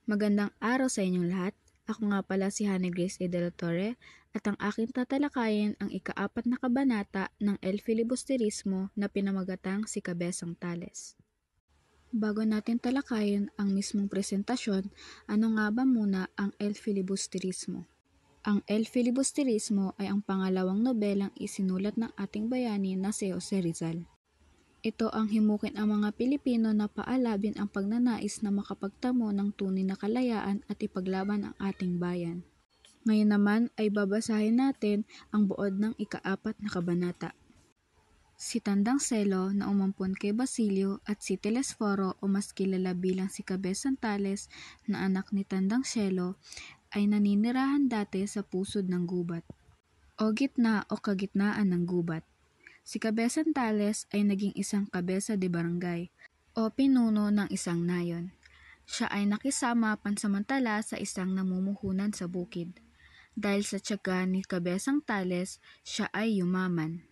Magandang araw sa inyong lahat. Ako nga pala si Hannah Grace E. De La Torre at ang aking tatalakayin ang ika-4 na kabanata ng El Filibusterismo na pinamagatang si Cabezang Tales. Bago natin talakayin ang mismong presentasyon, ano nga ba muna ang El Filibusterismo? Ang El Filibusterismo ay ang pangalawang nobelang isinulat ng ating bayani na si Jose Rizal. Ito ang himukin ang mga Pilipino na paalabin ang pagnanais na makapagtamo ng tunay na kalayaan at ipaglaban ang ating bayan. Ngayon naman ay babasahin natin ang buod ng ika-4 na kabanata. Si Tandang Celo na umampon kay Basilio at si Telesforo o mas kilala bilang si Cabezang Tales na anak ni Tandang Celo ay naninirahan dati sa pusod ng gubat o gitna o kagitnaan ng gubat. Si Cabezang Tales ay naging isang kabesa de barangay o pinuno ng isang nayon. Siya ay nakisama pansamantala sa isang namumuhunan sa bukid. Dahil sa tiyaga ni Cabezang Tales, siya ay yumaman.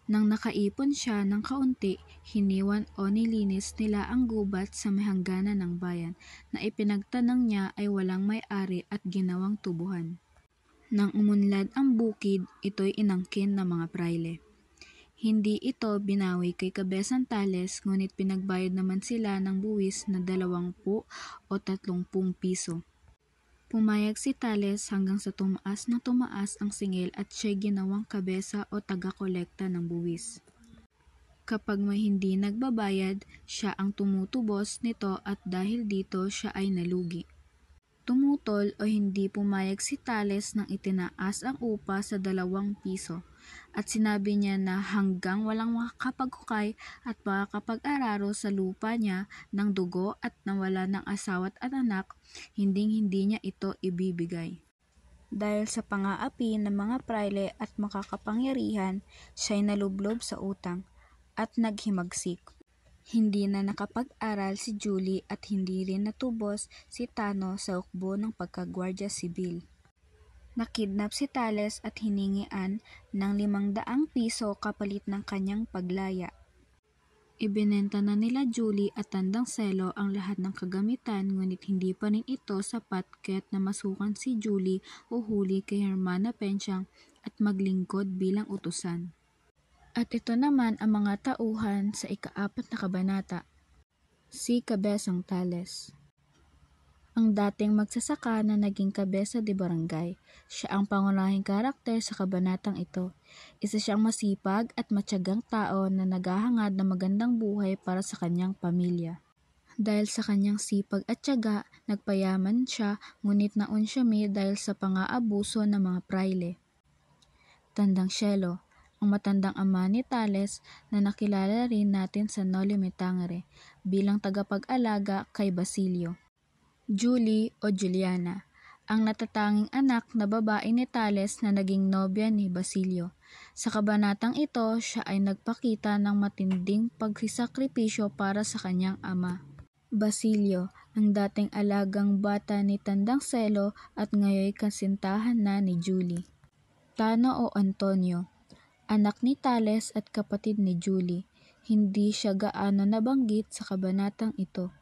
Nang nakaipon siya ng kaunti, hiniwan o nilinis nila ang gubat sa may hangganan ng bayan na ipinagtanang niya ay walang may-ari at ginawang tubuhan. Nang umunlad ang bukid, ito'y inangkin ng mga prayle. Hindi ito binawi kay Cabezang Tales ngunit pinagbayad naman sila ng buwis na 20 o 30 piso. Pumayag si Tales hanggang sa tumaas na tumaas ang singil at siya'y ginawang kabesa o taga-kolekta ng buwis. Kapag may hindi nagbabayad, siya ang tumutubos nito at dahil dito siya ay nalugi. Tumutol o hindi pumayag si Tales nang itinaas ang upa sa 2 piso at sinabi niya na hanggang walang makapaghukay at makakapag-araro sa lupa niya ng dugo at nawala ng asawa at anak, hindi niya ito ibibigay. Dahil sa pang-aapi ng mga prayle at makakapangyarihan, siya'y nalublob sa utang at naghimagsik. Hindi na nakapag-aral si Julie at hindi rin natubos si Tano sa hukbo ng pagkagwardya sibil. Nakidnap si Tales at hiningian ng 500 piso kapalit ng kanyang paglaya. Ibinenta na nila Julie at Tandang Celo ang lahat ng kagamitan ngunit hindi pa rin ito sapat kaya't namasukan si Julie o huli kay Hermana Pensyang at maglingkod bilang utusan. At ito naman ang mga tauhan sa ika-4 na kabanata. Si Cabezang Tales. Ang dating magsasaka na naging kabesa de barangay. Siya ang pangunahing karakter sa kabanatang ito. Isa siyang masipag at matyagang tao na naghahangad ng magandang buhay para sa kanyang pamilya. Dahil sa kanyang sipag at tiyaga, nagpayaman siya ngunit naunsyami dahil sa pang-aabuso ng mga prayle. Tandang Celo, ang matandang ama ni Tales na nakilala rin natin sa Noli Me Tangere bilang tagapag-alaga kay Basilio. Julie o Juliana, ang natatanging anak na babae ni Tales na naging nobya ni Basilio. Sa kabanatang ito, siya ay nagpakita ng matinding pagsisakripisyo para sa kanyang ama. Basilio, ang dating alagang bata ni Tandang Celo at ngayoy kasintahan na ni Julie. Tano o Antonio, anak ni Tales at kapatid ni Julie. Hindi siya gaano nabanggit sa kabanatang ito.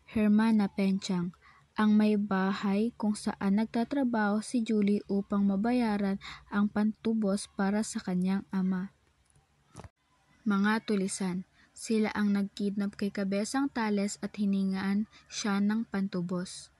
Hermana Pensyang, ang may bahay kung saan nagtatrabaho si Julie upang mabayaran ang pantubos para sa kanyang ama. Mga tulisan, sila ang nagkidnap kay Cabezang Tales at hiningaan siya ng pantubos.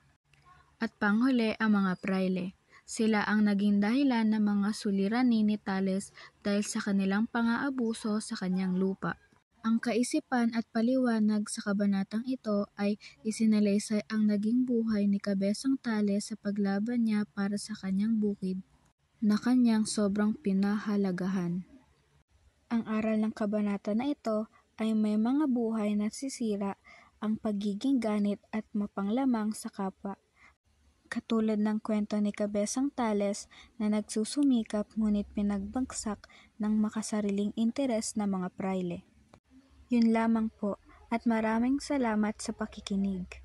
At panghuli ang mga prayle. Sila ang naging dahilan ng mga suliranin ni Tales dahil sa kanilang pang-aabuso sa kanyang lupa. Ang kaisipan at paliwanag sa kabanatang ito ay isinalaysay ang naging buhay ni Cabezang Tales sa paglaban niya para sa kanyang bukid na kanyang sobrang pinahalagahan. Ang aral ng kabanata na ito ay may mga buhay na sisira ang pagiging ganit at mapanglamang sa kapwa. Katulad ng kwento ni Cabezang Tales na nagsusumikap ngunit pinagbagsak ng makasariling interes ng mga prayle. Yun lamang po at maraming salamat sa pakikinig.